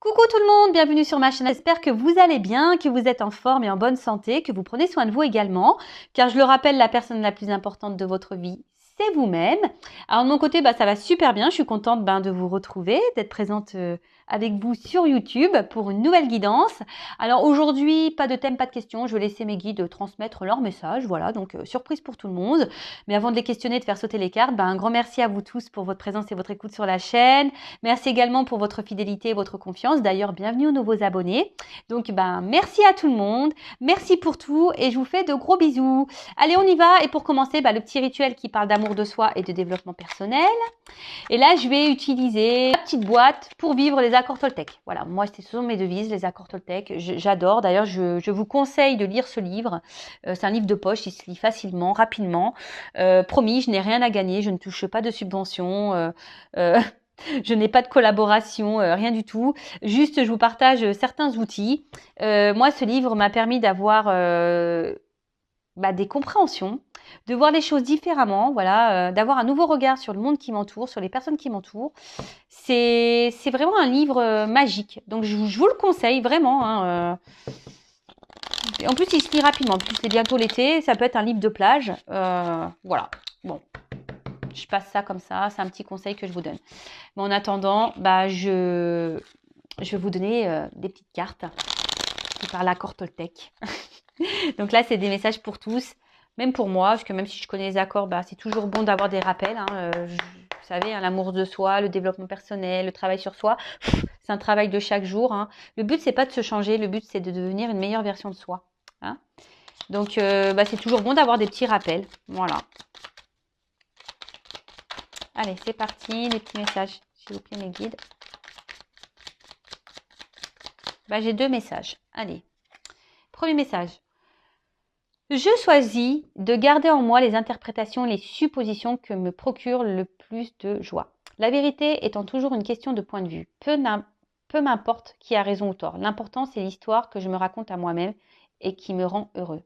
Coucou tout le monde, bienvenue sur ma chaîne. J'espère que vous allez bien, que vous êtes en forme et en bonne santé, que vous prenez soin de vous également. Car je le rappelle, la personne la plus importante de votre vie, c'est vous-même. Alors de mon côté, ça va super bien. Je suis contente de vous retrouver, d'être présente avec vous sur YouTube pour une nouvelle guidance. Alors aujourd'hui, pas de thème, pas de questions. Je vais laisser mes guides transmettre leur message. Voilà, donc surprise pour tout le monde. Mais avant de les questionner, de faire sauter les cartes, un grand merci à vous tous pour votre présence et votre écoute sur la chaîne. Merci également pour votre fidélité et votre confiance. D'ailleurs, bienvenue aux nouveaux abonnés. Donc, merci à tout le monde. Merci pour tout et je vous fais de gros bisous. Allez, on y va. Et pour commencer, le petit rituel qui parle d'amour de soi et de développement personnel. Et là, je vais utiliser la petite boîte pour vivre les accords Toltec. Voilà, moi, ce sont mes devises, les accords Toltec. J'adore. D'ailleurs, je vous conseille de lire ce livre. C'est un livre de poche, il se lit facilement, rapidement. Promis, je n'ai rien à gagner, je ne touche pas de subventions. Je n'ai pas de collaboration, rien du tout. Juste, je vous partage certains outils. Moi, ce livre m'a permis d'avoir des compréhensions, de voir les choses différemment, voilà, d'avoir un nouveau regard sur le monde qui m'entoure, sur les personnes qui m'entourent. C'est vraiment un livre magique. Donc, je vous le conseille vraiment. En plus, il se lit rapidement. En plus, c'est bientôt l'été. Ça peut être un livre de plage. Voilà. Bon, je passe ça comme ça. C'est un petit conseil que je vous donne. Mais en attendant, je vais vous donner des petites cartes qui parlent l'accord Toltec. Donc là, c'est des messages pour tous, même pour moi, parce que même si je connais les accords, c'est toujours bon d'avoir des rappels. Vous savez, l'amour de soi, le développement personnel, le travail sur soi, c'est un travail de chaque jour. Le but, c'est pas de se changer, le but, c'est de devenir une meilleure version de soi. Donc, c'est toujours bon d'avoir des petits rappels. Voilà. Allez, c'est parti, les petits messages. S'il vous plaît, mes guides. J'ai deux messages. Allez. Premier message. Je choisis de garder en moi les interprétations et les suppositions que me procurent le plus de joie. La vérité étant toujours une question de point de vue. Peu m'importe qui a raison ou tort. L'important, c'est l'histoire que je me raconte à moi-même et qui me rend heureux.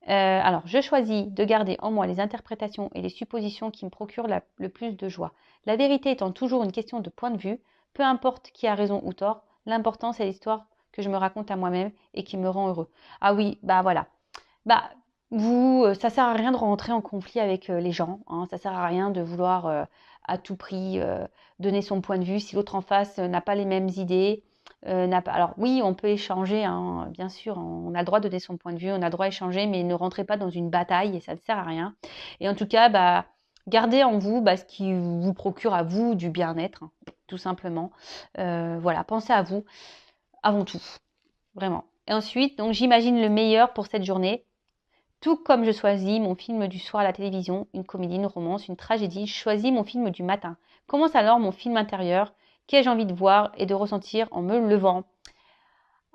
Alors, je choisis de garder en moi les interprétations et les suppositions qui me procurent le plus de joie. La vérité étant toujours une question de point de vue. Peu importe qui a raison ou tort. L'important, c'est l'histoire que je me raconte à moi-même et qui me rend heureux. Ah oui, voilà. Ça sert à rien de rentrer en conflit avec les gens. Ça sert à rien de vouloir à tout prix donner son point de vue si l'autre en face n'a pas les mêmes idées. Alors oui, on peut échanger, bien sûr, on a le droit de donner son point de vue, on a le droit d'échanger, mais ne rentrez pas dans une bataille et ça ne sert à rien. Et en tout cas, gardez en vous ce qui vous procure à vous du bien-être, tout simplement. Voilà, pensez à vous avant tout, vraiment. Et ensuite, donc j'imagine le meilleur pour cette journée. Tout comme je choisis mon film du soir à la télévision, une comédie, une romance, une tragédie, je choisis mon film du matin. Commence alors mon film intérieur qu'ai-je envie de voir et de ressentir en me levant.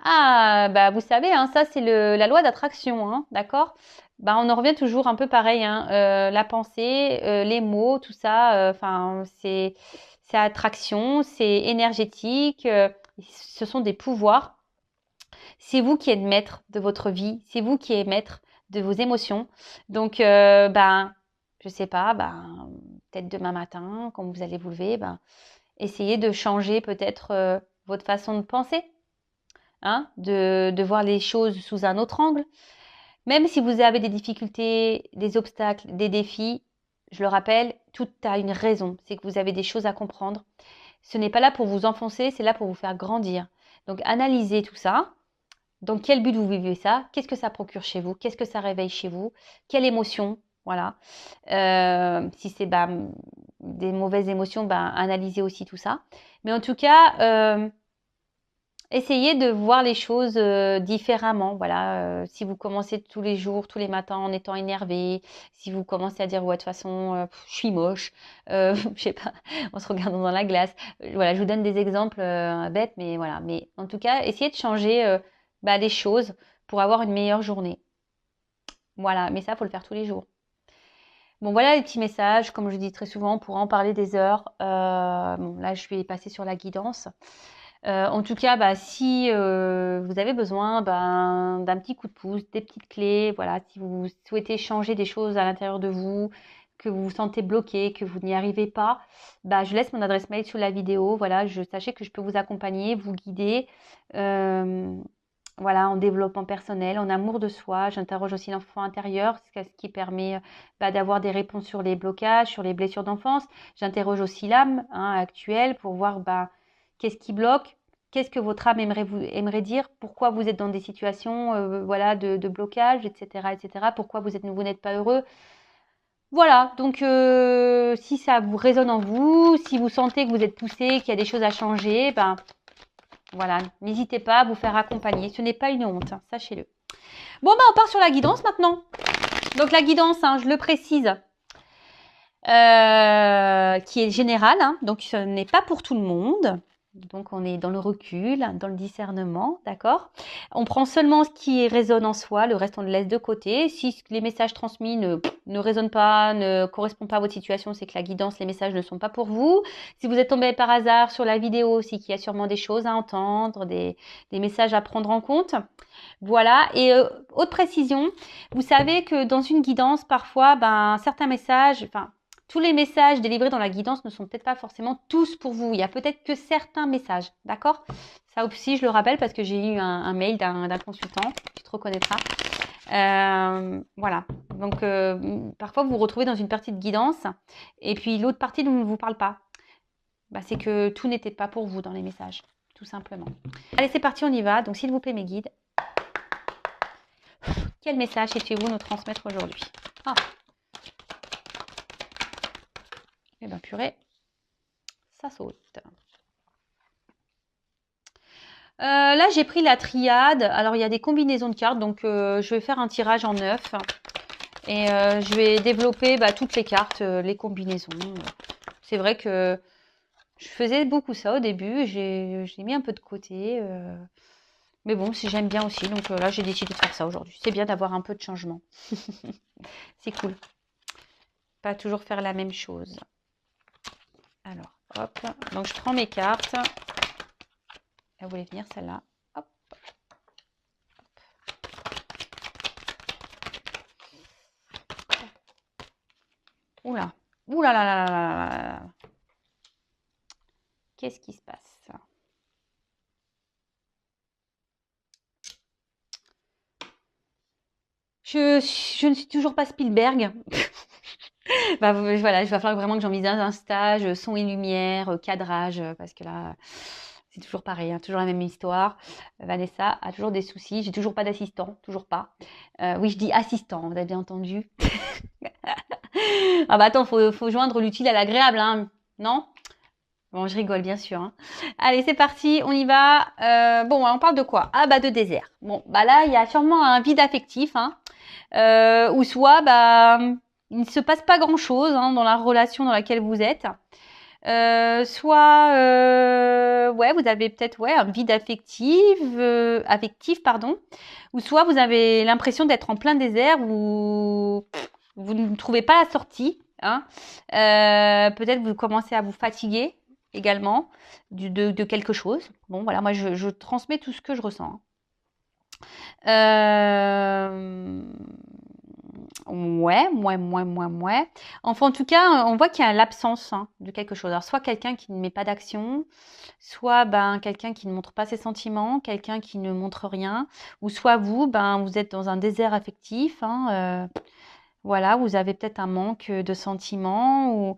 Ah, vous savez, ça c'est la loi d'attraction, d'accord. On en revient toujours un peu pareil, la pensée, les mots, tout ça, c'est attraction, c'est énergétique, ce sont des pouvoirs. C'est vous qui êtes maître de votre vie, c'est vous qui êtes maître de vos émotions. Donc, je sais pas, peut-être demain matin, quand vous allez vous lever, essayez de changer peut-être votre façon de penser, de voir les choses sous un autre angle. Même si vous avez des difficultés, des obstacles, des défis, je le rappelle, tout a une raison. C'est que vous avez des choses à comprendre. Ce n'est pas là pour vous enfoncer, c'est là pour vous faire grandir. Donc, analysez tout ça. Dans quel but vous vivez ça? Qu'est-ce que ça procure chez vous? Qu'est-ce que ça réveille chez vous? Quelle émotion? Voilà. Si c'est des mauvaises émotions, analysez aussi tout ça. Mais en tout cas, essayez de voir les choses différemment. Voilà. Si vous commencez tous les jours, tous les matins en étant énervé, si vous commencez à dire ouais de toute façon je suis moche, je sais pas, en se regardant dans la glace. Voilà, je vous donne des exemples bêtes, mais voilà. Mais en tout cas, essayez de changer les choses pour avoir une meilleure journée. Voilà, mais ça, faut le faire tous les jours. Bon, voilà les petits messages. Comme je dis très souvent, on pourra en parler des heures. Là, je vais passer sur la guidance. En tout cas, si vous avez besoin d'un petit coup de pouce, des petites clés, voilà, si vous souhaitez changer des choses à l'intérieur de vous, que vous vous sentez bloqué, que vous n'y arrivez pas, bah, je laisse mon adresse mail sous la vidéo. Voilà, sachez que je peux vous accompagner, vous guider. Voilà, en développement personnel, en amour de soi. J'interroge aussi l'enfant intérieur, ce qui permet d'avoir des réponses sur les blocages, sur les blessures d'enfance. J'interroge aussi l'âme actuelle pour voir qu'est-ce qui bloque, qu'est-ce que votre âme aimerait dire, pourquoi vous êtes dans des situations voilà, de blocage, etc., etc., pourquoi vous n'êtes pas heureux. Voilà, donc si ça vous résonne en vous, si vous sentez que vous êtes poussé, qu'il y a des choses à changer, voilà, n'hésitez pas à vous faire accompagner. Ce n'est pas une honte, sachez-le. Bon, on part sur la guidance maintenant. Donc la guidance, je le précise, qui est générale, donc ce n'est pas pour tout le monde. Donc on est dans le recul, dans le discernement, d'accord? On prend seulement ce qui résonne en soi, le reste on le laisse de côté. Si les messages transmis ne résonnent pas, ne correspondent pas à votre situation, c'est que la guidance, les messages ne sont pas pour vous. Si vous êtes tombé par hasard sur la vidéo, c'est qu'il y a sûrement des choses à entendre, des messages à prendre en compte. Voilà, et autre précision, vous savez que dans une guidance, parfois, certains messages, tous les messages délivrés dans la guidance ne sont peut-être pas forcément tous pour vous. Il y a peut-être que certains messages, d'accord? Ça aussi, je le rappelle parce que j'ai eu un mail d'un consultant, tu te reconnaîtras. Voilà, donc parfois vous vous retrouvez dans une partie de guidance et puis l'autre partie ne vous parle pas. C'est que tout n'était pas pour vous dans les messages, tout simplement. Allez, c'est parti, on y va. Donc, s'il vous plaît, mes guides, quel message souhaitez-vous nous transmettre aujourd'hui? Eh bien, purée, ça saute. Là, j'ai pris la triade. Alors, il y a des combinaisons de cartes. Donc, je vais faire un tirage en 9. Et je vais développer toutes les cartes, les combinaisons. C'est vrai que je faisais beaucoup ça au début. J'ai mis un peu de côté. Mais bon, si j'aime bien aussi. Donc là, j'ai décidé de faire ça aujourd'hui. C'est bien d'avoir un peu de changement. C'est cool. Pas toujours faire la même chose. Alors, hop. Donc, je prends mes cartes. Elle voulait venir, celle-là. Hop. Oula. Oula là là là là là. Qu'est-ce qui se passe? Je ne suis toujours pas Spielberg. Voilà, il va falloir vraiment que j'envisage un stage, son et lumière, cadrage, parce que là, c'est toujours pareil, toujours la même histoire. Vanessa a toujours des soucis. J'ai toujours pas d'assistant, toujours pas. Oui, je dis assistant, vous avez bien entendu. Attends, faut joindre l'utile à l'agréable, non? Bon, je rigole, bien sûr. Allez, c'est parti, on y va. Bon, on parle de quoi? De désert. Bon, là, il y a sûrement un vide affectif, ou soit, il ne se passe pas grand-chose dans la relation dans laquelle vous êtes. Soit, vous avez peut-être un vide affectif, pardon. Ou soit vous avez l'impression d'être en plein désert où vous ne trouvez pas la sortie. Peut-être vous commencez à vous fatiguer également de quelque chose. Bon, voilà, moi je transmets tout ce que je ressens. Ouais. Enfin, en tout cas, on voit qu'il y a l'absence de quelque chose. Alors, soit quelqu'un qui ne met pas d'action, soit quelqu'un qui ne montre pas ses sentiments, quelqu'un qui ne montre rien, ou soit vous, vous êtes dans un désert affectif. Voilà, vous avez peut-être un manque de sentiments, ou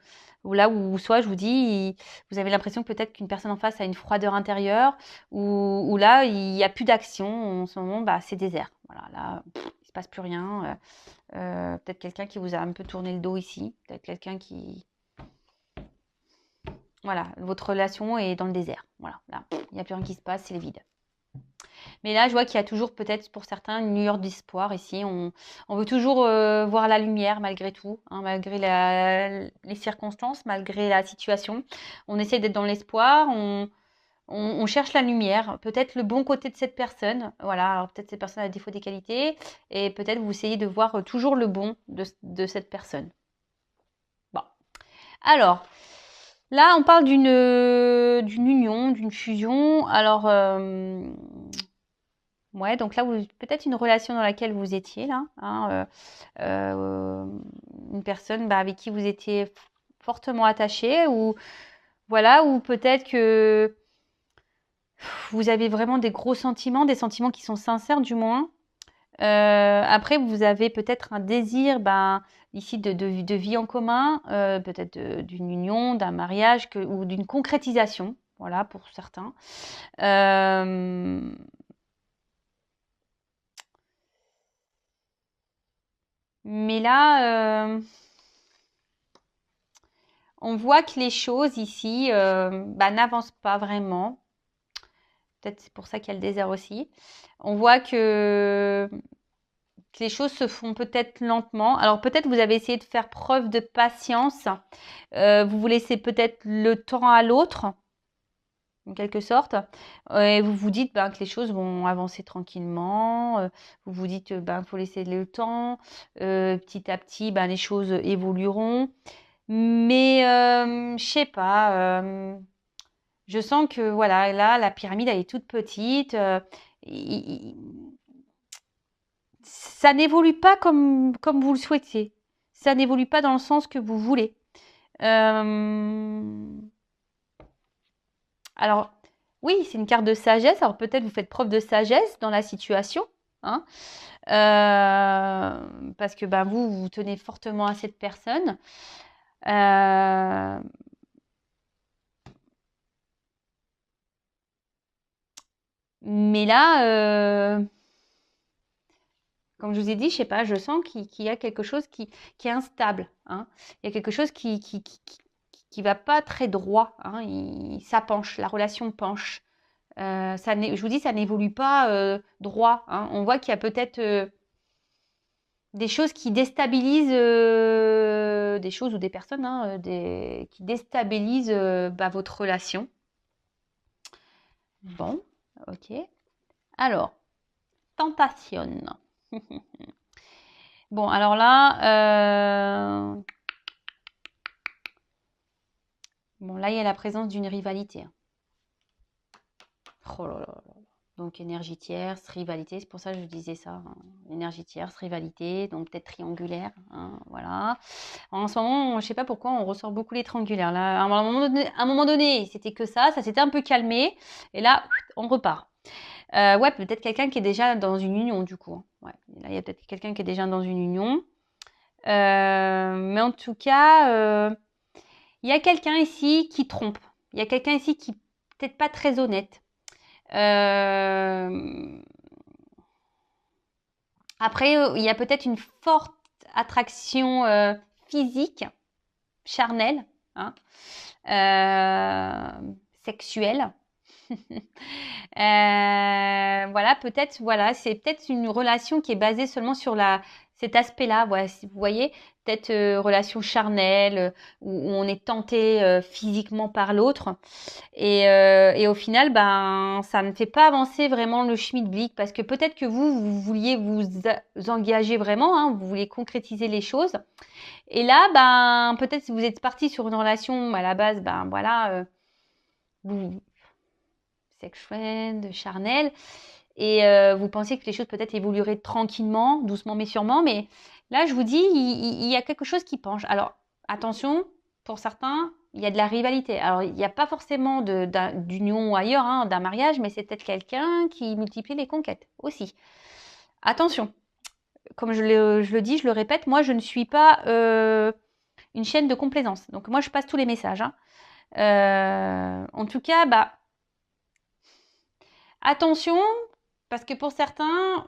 soit je vous dis, vous avez l'impression que peut-être qu'une personne en face a une froideur intérieure, ou là, il n'y a plus d'action. En ce moment, c'est désert. Voilà, là, il se passe plus rien. Peut-être quelqu'un qui vous a un peu tourné le dos ici. Peut-être quelqu'un qui... Voilà, votre relation est dans le désert. Voilà, là, il n'y a plus rien qui se passe, c'est le vide. Mais là, je vois qu'il y a toujours peut-être pour certains une lueur d'espoir ici. On veut toujours voir la lumière malgré tout, malgré les circonstances, malgré la situation. On essaie d'être dans l'espoir, on cherche la lumière, peut-être le bon côté de cette personne. Voilà, alors peut-être cette personne a des défauts, des qualités, et peut-être vous essayez de voir toujours le bon de cette personne. Bon, alors... Là, on parle d'une union, d'une fusion. Alors, Ouais, donc là, peut-être une relation dans laquelle vous étiez là, hein, une personne avec qui vous étiez fortement attaché, ou voilà, ou peut-être que vous avez vraiment des gros sentiments, des sentiments qui sont sincères du moins. Après, vous avez peut-être un désir, ici de vie en commun, peut-être d'une union, d'un mariage ou d'une concrétisation, voilà, pour certains. Mais là, on voit que les choses ici n'avancent pas vraiment. Peut-être c'est pour ça qu'il y a le désert aussi. On voit que les choses se font peut-être lentement. Alors peut-être vous avez essayé de faire preuve de patience. Vous vous laissez peut-être le temps à l'autre, en quelque sorte. Et vous vous dites que les choses vont avancer tranquillement. Vous vous dites qu'il faut laisser le temps. Petit à petit, les choses évolueront. Mais je sais pas. Je sens que voilà, là, la pyramide, elle est toute petite. Ça n'évolue pas comme vous le souhaitiez. Ça n'évolue pas dans le sens que vous voulez. Alors, oui, c'est une carte de sagesse. Alors, peut-être vous faites preuve de sagesse dans la situation. Hein, parce que vous tenez fortement à cette personne. Mais là, comme je vous ai dit, je sais pas, je sens qu'il y a quelque chose qui est instable. Hein. Il y a quelque chose qui va pas très droit. Hein. Ça penche, la relation penche. Je vous dis, ça n'évolue pas droit. Hein. On voit qu'il y a peut-être des choses qui déstabilisent, des choses ou des personnes qui déstabilisent votre relation. Bon, ok. Alors, tentation. Bon, alors là, là, il y a la présence d'une rivalité. Oh là là là. Donc, énergie tierce, rivalité, c'est pour ça que je disais ça. Hein. Énergie tierce, rivalité, donc peut-être triangulaire. Hein, voilà. En ce moment, je ne sais pas pourquoi, on ressort beaucoup les triangulaires. Là, à un moment donné, c'était que ça s'était un peu calmé. Et là, on repart. Ouais, peut-être quelqu'un qui est déjà dans une union, du coup. Ouais, là, il y a peut-être quelqu'un qui est déjà dans une union. Mais en tout cas, il y a quelqu'un ici qui trompe. Il y a quelqu'un ici qui peut-être pas très honnête. Après, il y a peut-être une forte attraction physique, charnelle, hein, sexuelle. Voilà, peut-être, voilà, c'est peut-être une relation qui est basée seulement sur cet aspect-là. Voilà, si vous voyez, peut-être relation charnelle où on est tenté physiquement par l'autre. Et au final, ça ne fait pas avancer vraiment le schmilblick parce que peut-être que vous vouliez vous engager vraiment, hein, vous vouliez concrétiser les choses. Et là, peut-être si vous êtes parti sur une relation à la base, voilà, vous sex friend, charnel, et vous pensiez que les choses peut-être évolueraient tranquillement, doucement mais sûrement. Mais là, je vous dis, il y a quelque chose qui penche. Alors, attention, pour certains, il y a de la rivalité. Alors, il n'y a pas forcément d'union ou ailleurs, hein, d'un mariage, mais c'est peut-être quelqu'un qui multiplie les conquêtes aussi. Attention, comme je le dis, je le répète, moi, je ne suis pas une chaîne de complaisance. Donc, moi, je passe tous les messages. Hein. En tout cas, attention, parce que pour certains,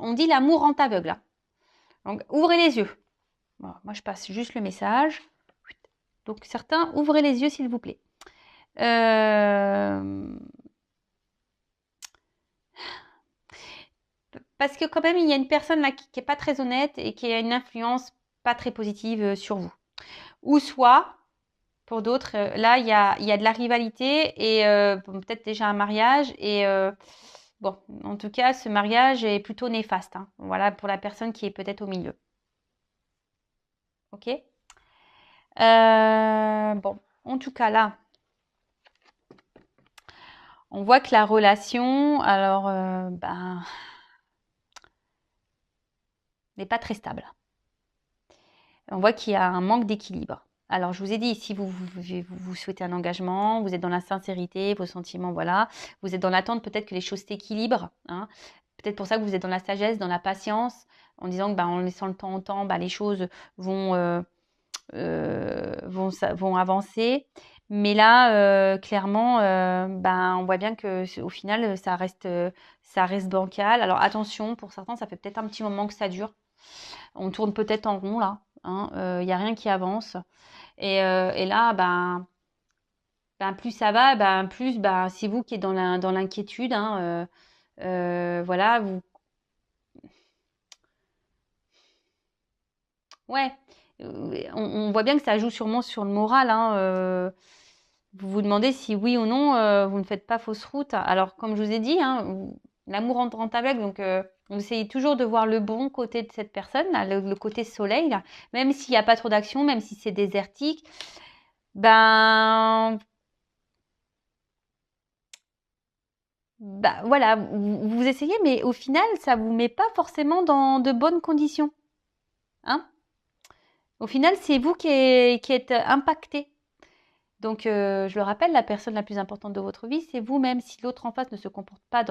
on dit l'amour rend aveugle. Hein. Donc, ouvrez les yeux. Bon, moi, je passe juste le message. Donc, certains, ouvrez les yeux, s'il vous plaît. Parce que quand même, il y a une personne là qui n'est pas très honnête et qui a une influence pas très positive sur vous. Ou soit, pour d'autres, là, il y a de la rivalité et peut-être déjà un mariage. Et bon, en tout cas, ce mariage est plutôt néfaste. Hein. Voilà, pour la personne qui est peut-être au milieu. Ok. Bon, en tout cas, là, On voit que la relation, alors, ben, n'est pas très stable. On voit qu'il y a un manque d'équilibre. Alors, je vous ai dit, si vous souhaitez un engagement, vous êtes dans la sincérité, vos sentiments, voilà. Vous êtes dans l'attente peut-être que les choses s'équilibrent. Hein. Peut-être pour ça que vous êtes dans la sagesse, dans la patience, en disant que en laissant le temps au temps, les choses vont avancer. Mais là, clairement, on voit bien que au final, ça reste bancal. Alors attention, pour certains, ça fait peut-être un petit moment que ça dure. On tourne peut-être en rond là. Il n'y a rien qui avance. Et là, plus ça va, plus c'est vous qui êtes dans l'inquiétude. Voilà, vous. Ouais, on voit bien que ça joue sûrement sur le moral. Vous vous demandez si oui ou non, vous ne faites pas fausse route. Alors, comme je vous ai dit, l'amour entre aveugles, donc vous essayez toujours de voir le bon côté de cette personne, là, le côté soleil, là, même s'il n'y a pas trop d'action, même si c'est désertique. Voilà, vous essayez, mais au final, ça vous met pas forcément dans de bonnes conditions. Hein? Au final, c'est vous qui êtes impacté. Donc, je le rappelle, la personne la plus importante de votre vie, c'est vous-même. Si l'autre en face ne se comporte pas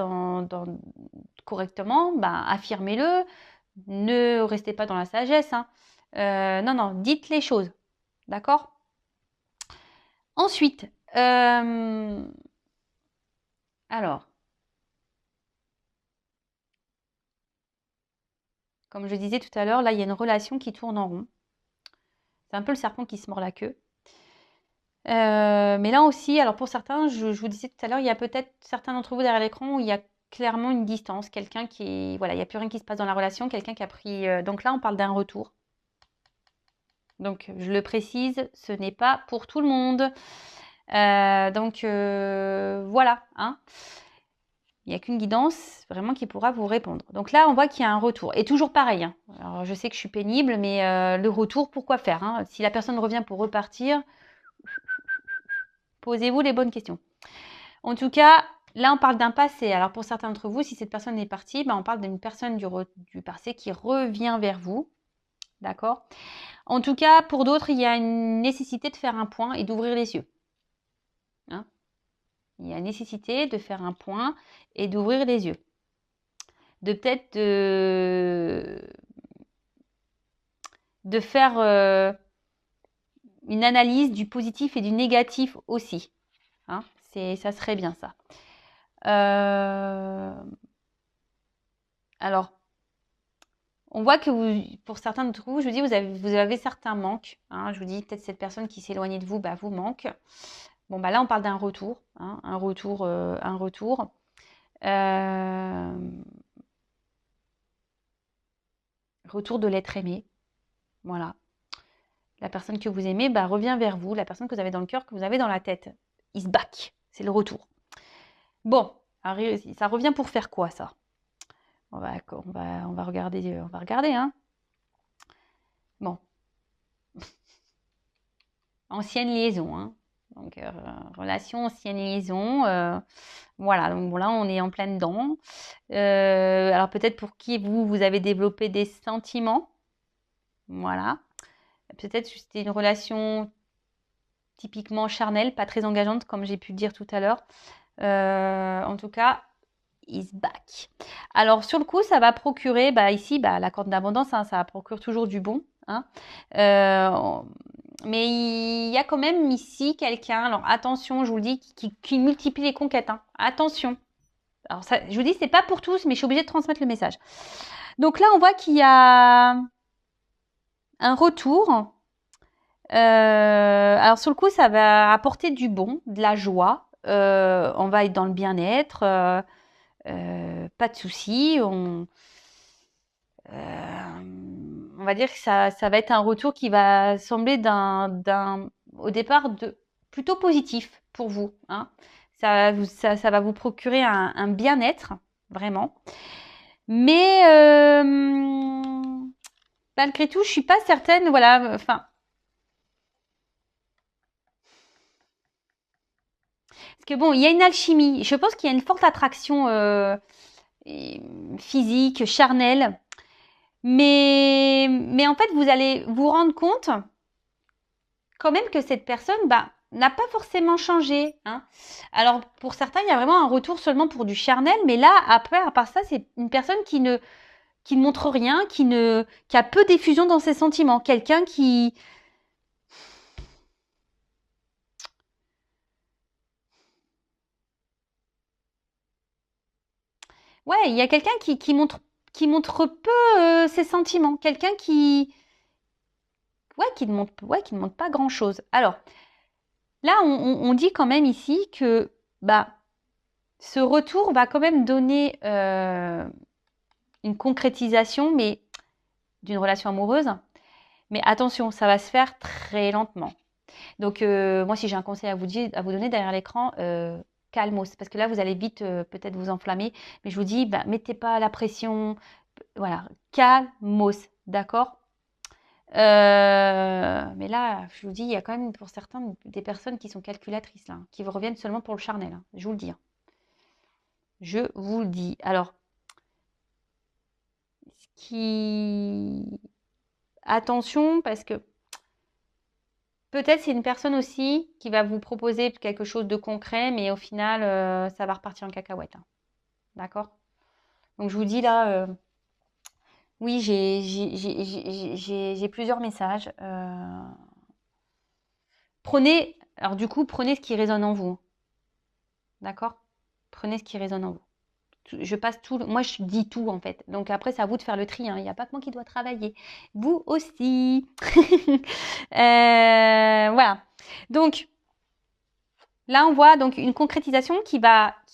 correctement, affirmez-le. Ne restez pas dans la sagesse. Non, dites les choses. D'accord? Ensuite, alors, comme je disais tout à l'heure, là, il y a une relation qui tourne en rond. C'est un peu le serpent qui se mord la queue. Mais là aussi, alors pour certains, je vous disais tout à l'heure, il y a peut-être certains d'entre vous derrière l'écran où il y a clairement une distance, quelqu'un qui, voilà, il n'y a plus rien qui se passe dans la relation, quelqu'un qui a pris, donc là on parle d'un retour. Donc je le précise, ce n'est pas pour tout le monde. Voilà, il n'y a qu'une guidance vraiment qui pourra vous répondre. Donc là, on voit qu'il y a un retour. Et toujours pareil. Alors je sais que je suis pénible, mais le retour, pourquoi faire Si la personne revient pour repartir, posez-vous les bonnes questions. En tout cas, là, on parle d'un passé. Alors, pour certains d'entre vous, si cette personne est partie, on parle d'une personne du passé qui revient vers vous. D'accord? En tout cas, pour d'autres, il y a une nécessité de faire un point et d'ouvrir les yeux. Il y a une nécessité de faire un point et d'ouvrir les yeux. De peut-être de faire une analyse du positif et du négatif aussi. Ça serait bien ça. Alors, on voit que pour certains d'entre vous, je vous dis, vous avez certains manques. Je vous dis, peut-être cette personne qui s'éloignait de vous, vous manque. Bon, là, on parle d'un retour. Un retour. Retour de l'être aimé. Voilà. La personne que vous aimez revient vers vous. La personne que vous avez dans le cœur, que vous avez dans la tête. Is back. C'est le retour. Bon, ça revient pour faire quoi, ça? On va regarder. On va regarder, Bon. Ancienne liaison, Donc, relation, ancienne liaison. Voilà, donc là, on est en plein dedans. Alors, peut-être pour qui vous avez développé des sentiments. Voilà. Peut-être que c'était une relation typiquement charnelle, pas très engageante, comme j'ai pu le dire tout à l'heure. En tout cas, is back. Alors, sur le coup, ça va procurer, ici, la corde d'abondance, ça procure toujours du bon. Mais il y a quand même ici quelqu'un, alors attention, je vous le dis, qui multiplie les conquêtes. Attention. Alors, ça, je vous dis, c'est pas pour tous, mais je suis obligée de transmettre le message. Donc là, on voit qu'il y a un retour. Alors, sur le coup, ça va apporter du bon, de la joie. On va être dans le bien-être. Pas de soucis. On va dire que ça va être un retour qui va sembler au départ plutôt positif pour vous. Ça va vous procurer un bien-être, vraiment. Mais malgré tout, je suis pas certaine, Parce que bon, il y a une alchimie. Je pense qu'il y a une forte attraction physique, charnelle. Mais en fait, vous allez vous rendre compte quand même que cette personne n'a pas forcément changé. Hein. Alors, pour certains, il y a vraiment un retour seulement pour du charnel. Mais là, après, à part ça, c'est une personne qui ne montre rien, qui a peu d'effusion dans ses sentiments. Quelqu'un qui... Ouais, il y a quelqu'un qui montre peu ses sentiments. Quelqu'un qui... Ouais, qui ne montre pas grand-chose. Alors, là, on dit quand même ici que ce retour va quand même donner une concrétisation, mais d'une relation amoureuse. Mais attention, ça va se faire très lentement. Donc, moi, si j'ai un conseil à vous donner derrière l'écran, calmos. Parce que là, vous allez vite peut-être vous enflammer. Mais je vous dis, mettez pas la pression. Voilà, calmos. D'accord. Mais là, je vous dis, il y a quand même pour certains des personnes qui sont calculatrices, là, qui vous reviennent seulement pour le charnel. Hein, je vous le dis. Hein. Je vous le dis. Alors, attention, parce que peut-être c'est une personne aussi qui va vous proposer quelque chose de concret, mais au final, ça va repartir en cacahuète. Hein. D'accord? Donc, je vous dis là, oui, j'ai plusieurs messages. Prenez ce qui résonne en vous. D'accord? Prenez ce qui résonne en vous. Je passe tout, moi je dis tout en fait. Donc après, c'est à vous de faire le tri. Hein. Il n'y a pas que moi qui dois travailler. Vous aussi. Voilà. Donc là, on voit donc une concrétisation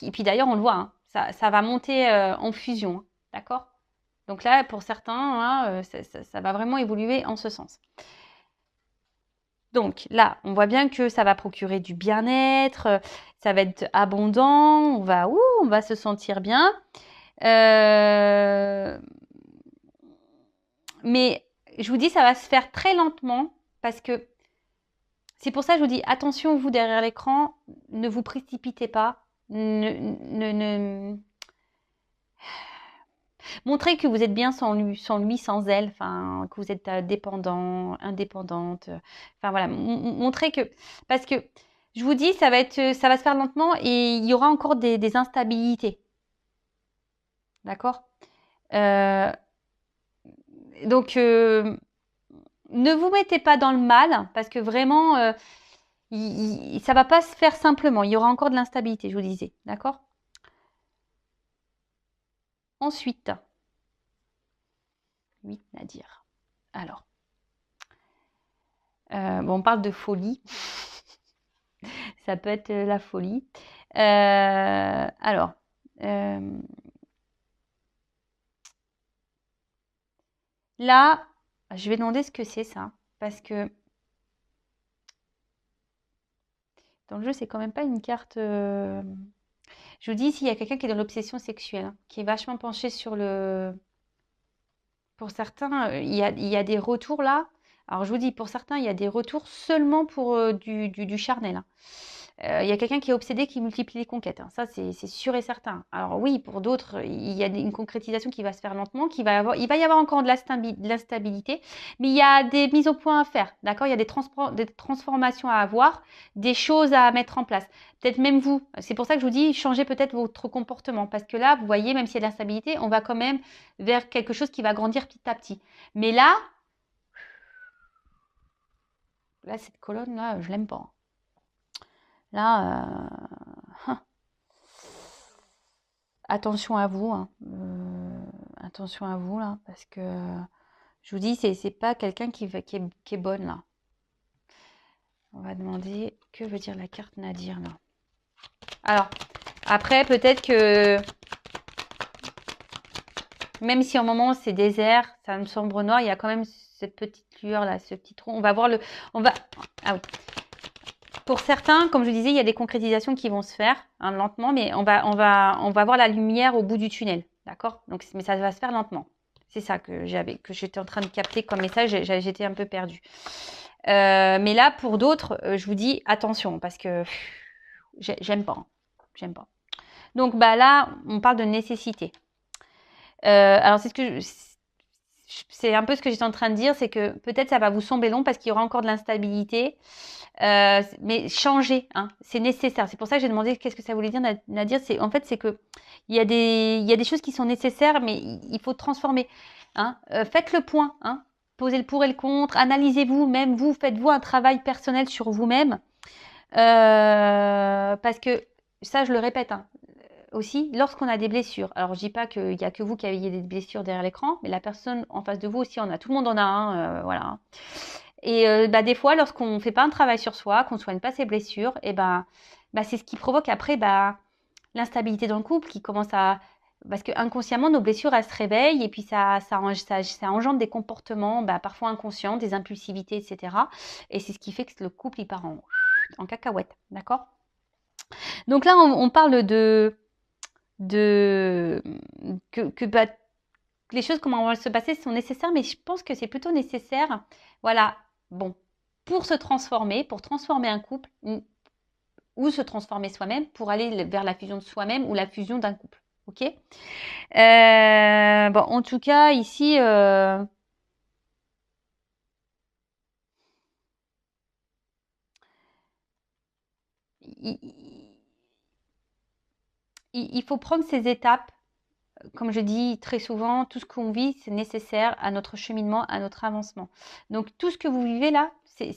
et puis d'ailleurs, on le voit, hein, ça va monter en fusion. Hein. D'accord? Donc là, pour certains, hein, ça va vraiment évoluer en ce sens. Donc là, on voit bien que ça va procurer du bien-être, ça va être abondant, on va se sentir bien. Mais je vous dis, ça va se faire très lentement parce que c'est pour ça que je vous dis, attention, vous derrière l'écran, ne vous précipitez pas. Montrez que vous êtes bien sans lui, sans elle, enfin, que vous êtes dépendant, indépendante. Enfin voilà, montrez que... Parce que je vous dis, ça va se faire lentement et il y aura encore des instabilités. D'accord Donc, ne vous mettez pas dans le mal parce que vraiment, ça va pas se faire simplement. Il y aura encore de l'instabilité, je vous disais. D'accord Ensuite, oui, Nadir. Alors, on parle de folie. Ça peut être la folie. Alors, là, je vais demander ce que c'est ça. Parce que dans le jeu, c'est quand même pas une carte... Je vous dis, s'il y a quelqu'un qui est dans l'obsession sexuelle, hein, qui est vachement penché sur le... Pour certains, il y a des retours là. Alors, je vous dis, pour certains, il y a des retours seulement pour du charnel. Hein. Il y a quelqu'un qui est obsédé, qui multiplie les conquêtes. Hein. Ça, c'est sûr et certain. Alors oui, pour d'autres, il y a une concrétisation qui va se faire lentement, il va y avoir encore de l'instabilité, mais il y a des mises au point à faire. D'accord? Il y a des transformations à avoir, des choses à mettre en place. Peut-être même vous. C'est pour ça que je vous dis, changez peut-être votre comportement. Parce que là, vous voyez, même s'il y a de l'instabilité, on va quand même vers quelque chose qui va grandir petit à petit. Mais là, cette colonne-là, je l'aime pas. Là, attention à vous. Hein. Attention à vous, là, parce que je vous dis, c'est pas quelqu'un qui est bonne, là. On va demander, que veut dire la carte Nadir, là? Alors, après, peut-être que, même si en moment c'est désert, ça me semble noir, il y a quand même cette petite lueur, là, ce petit trou. On va voir ah oui. Pour certains, comme je disais, il y a des concrétisations qui vont se faire hein, lentement, mais on va voir la lumière au bout du tunnel, d'accord? Donc, mais ça va se faire lentement. C'est ça que j'étais en train de capter comme message. J'étais un peu perdue. Mais là, pour d'autres, je vous dis attention parce que j'aime pas. J'aime pas. Donc, bah là, on parle de nécessité. Alors, c'est un peu ce que j'étais en train de dire, c'est que peut-être ça va vous sembler long parce qu'il y aura encore de l'instabilité. Mais changer, hein, c'est nécessaire. C'est pour ça que j'ai demandé qu'est-ce que ça voulait dire, Nadir. En fait, c'est que il y a des choses qui sont nécessaires, mais il faut transformer. Hein. Faites le point, hein. Posez le pour et le contre, analysez-vous, même vous, faites-vous un travail personnel sur vous-même. Parce que, ça je le répète, hein, aussi, lorsqu'on a des blessures, alors je dis pas qu'il n'y a que vous qui avez des blessures derrière l'écran, mais la personne en face de vous aussi en a, tout le monde en a un, voilà. Et des fois, lorsqu'on ne fait pas un travail sur soi, qu'on ne soigne pas ses blessures, et c'est ce qui provoque après l'instabilité dans le couple qui commence à... Parce que inconsciemment, nos blessures, elles se réveillent et puis ça engendre des comportements parfois inconscients, des impulsivités, etc. Et c'est ce qui fait que le couple, il part en cacahuète, d'accord? Donc là, on parle que les choses, comment vont se passer, sont nécessaires, mais je pense que c'est plutôt nécessaire, voilà, bon, pour se transformer, pour transformer un couple, ou se transformer soi-même, pour aller vers la fusion de soi-même ou la fusion d'un couple, ok? Bon, en tout cas, ici... il faut prendre ces étapes. Comme je dis très souvent, tout ce qu'on vit, c'est nécessaire à notre cheminement, à notre avancement. Donc, tout ce que vous vivez là, c'est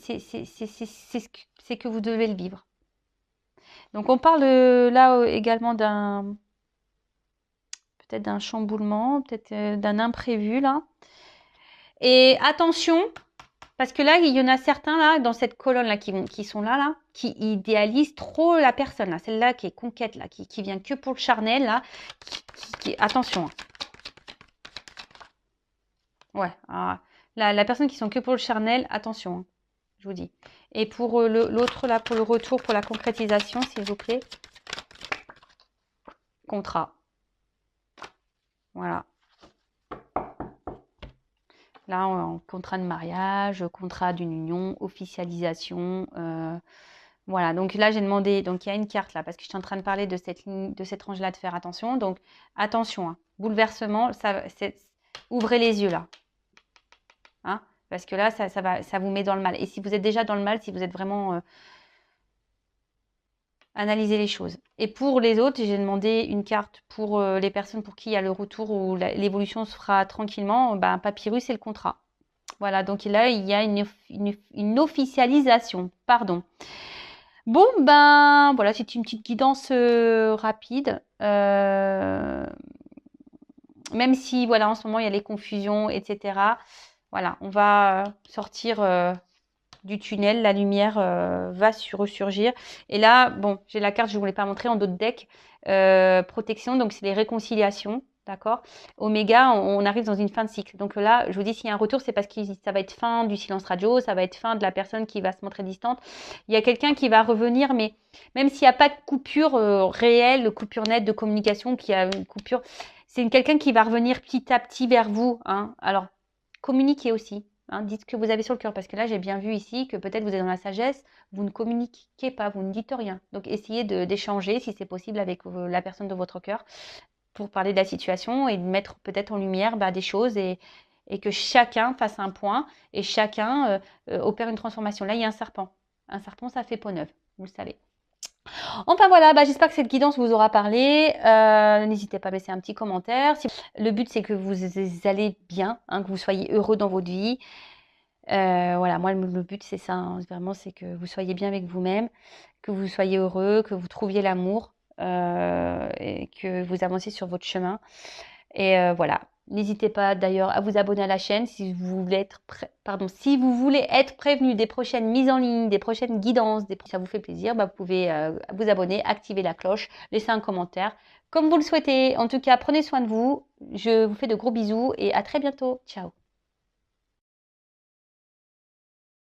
que vous devez le vivre. Donc, on parle là également peut-être d'un chamboulement, peut-être d'un imprévu là. Et attention, parce que là, il y en a certains là, dans cette colonne là, qui sont là, qui idéalisent trop la personne là, celle-là qui est conquête là, qui vient que pour le charnel là, attention. Ouais, la personne qui sont que pour le charnel, attention, hein, je vous dis. Et pour l'autre là, pour le retour, pour la concrétisation, s'il vous plaît. Contrat. Voilà. Là, contrat de mariage, contrat d'une union, officialisation. Voilà, donc là, j'ai demandé, donc il y a une carte là, parce que je suis en train de parler de cette range-là, de faire attention. Donc, attention, hein, bouleversement, ouvrez les yeux là. Hein, parce que là, ça vous met dans le mal. Et si vous êtes déjà dans le mal, si vous êtes vraiment... analysez les choses. Et pour les autres, j'ai demandé une carte pour les personnes pour qui il y a le retour ou l'évolution se fera tranquillement. Papyrus et le contrat. Voilà, donc là, il y a une officialisation. Pardon. Bon, voilà, c'est une petite guidance rapide. Même si, voilà, en ce moment, il y a les confusions, etc. Voilà, on va sortir du tunnel, la lumière va ressurgir. Et là, bon, j'ai la carte, je ne vous l'ai pas montrée en d'autres decks. Protection, donc c'est les réconciliations, d'accord? Oméga, on arrive dans une fin de cycle. Donc là, je vous dis, s'il y a un retour, c'est parce que ça va être fin du silence radio, ça va être fin de la personne qui va se montrer distante. Il y a quelqu'un qui va revenir, mais même s'il n'y a pas de coupure réelle, de coupure nette de communication, qu'il y a une coupure, c'est quelqu'un qui va revenir petit à petit vers vous. Hein. Alors, communiquez aussi. Hein, dites ce que vous avez sur le cœur, parce que là, j'ai bien vu ici que peut-être vous êtes dans la sagesse, vous ne communiquez pas, vous ne dites rien. Donc, essayez d'échanger, si c'est possible, avec la personne de votre cœur pour parler de la situation et de mettre peut-être en lumière des choses et que chacun fasse un point et chacun opère une transformation. Là, il y a un serpent. Un serpent, ça fait peau neuve, vous le savez. Enfin voilà, j'espère que cette guidance vous aura parlé. N'hésitez pas à laisser un petit commentaire. Le but, c'est que vous allez bien, hein, que vous soyez heureux dans votre vie. Voilà, moi, le but, c'est ça. Hein, vraiment, c'est que vous soyez bien avec vous-même, que vous soyez heureux, que vous trouviez l'amour et que vous avanciez sur votre chemin. Et voilà. N'hésitez pas d'ailleurs à vous abonner à la chaîne si vous voulez être prévenu des prochaines mises en ligne, des prochaines guidances, ça vous fait plaisir, vous pouvez vous abonner, activer la cloche, laisser un commentaire, comme vous le souhaitez. En tout cas, prenez soin de vous. Je vous fais de gros bisous et à très bientôt. Ciao.